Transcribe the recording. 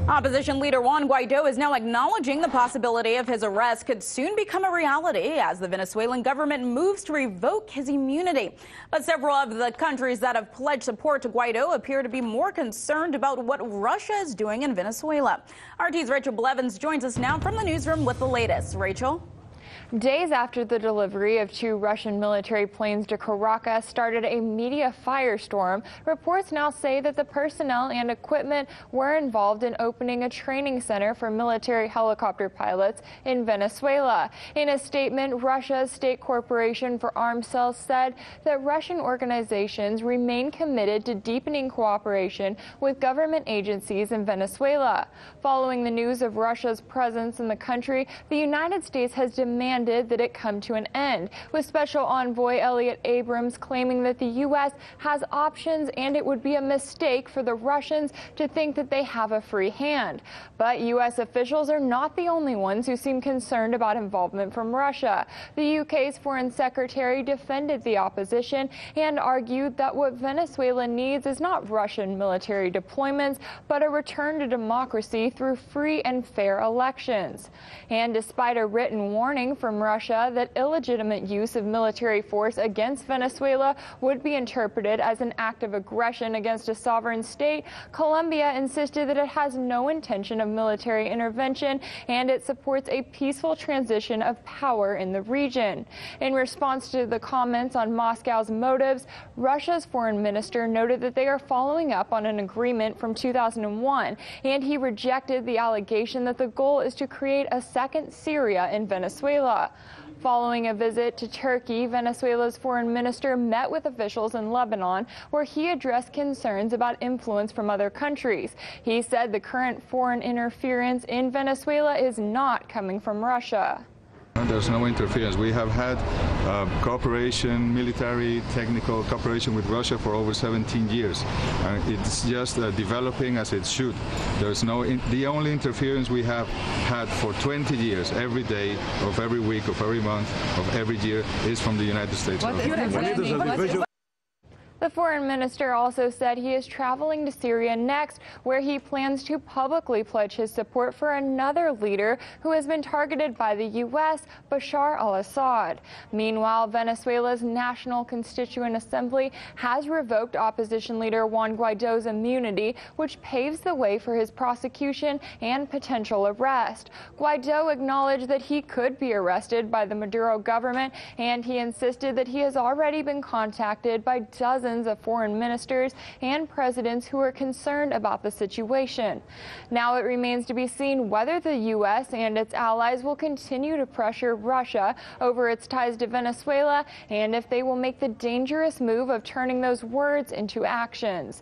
Opposition leader Juan Guaido is now acknowledging the possibility of his arrest could soon become a reality as the Venezuelan government moves to revoke his immunity. But several of the countries that have pledged support to Guaido appear to be more concerned about what Russia is doing in Venezuela. RT's Rachel Blevins joins us now from the newsroom with the latest. Rachel? Days after the delivery of 2 Russian military planes to Caracas started a media firestorm, reports now say that the personnel and equipment were involved in opening a training center for military helicopter pilots in Venezuela. In a statement, Russia's State Corporation for Arms Sales said that Russian organizations remain committed to deepening cooperation with government agencies in Venezuela. Following the news of Russia's presence in the country, the United States has demanded that it come to an end, with Special Envoy Elliot Abrams claiming that the U.S. has options and it would be a mistake for the Russians to think that they have a free hand. But U.S. officials are not the only ones who seem concerned about involvement from Russia. The UK's Foreign Secretary defended the opposition and argued that what Venezuela needs is not Russian military deployments, but a return to democracy through free and fair elections. And despite a written warning from Russia that illegitimate use of military force against Venezuela would be interpreted as an act of aggression against a sovereign state, Colombia insisted that it has no intention of military intervention and it supports a peaceful transition of power in the region. In response to the comments on Moscow's motives, Russia's foreign minister noted that they are following up on an agreement from 2001, and he rejected the allegation that the goal is to create a second Syria in Venezuela. Following a visit to Turkey, Venezuela's foreign minister met with officials in Lebanon, where he addressed concerns about influence from other countries. He said the current foreign interference in Venezuela is not coming from Russia. There's no interference. We have had cooperation, military, technical cooperation with Russia for over 17 years. It's just developing as it should. There's the only interference we have had for 20 years, every day of every week, of every month, of every year, is from the United States. The foreign minister also said he is traveling to Syria next, where he plans to publicly pledge his support for another leader who has been targeted by the U.S., Bashar al-Assad. Meanwhile, Venezuela's National Constituent Assembly has revoked opposition leader Juan Guaido's immunity, which paves the way for his prosecution and potential arrest. Guaido acknowledged that he could be arrested by the Maduro government, and he insisted that he has already been contacted by dozens of foreign ministers and presidents who are concerned about the situation. Now it remains to be seen whether the U.S. and its allies will continue to pressure Russia over its ties to Venezuela and if they will make the dangerous move of turning those words into actions.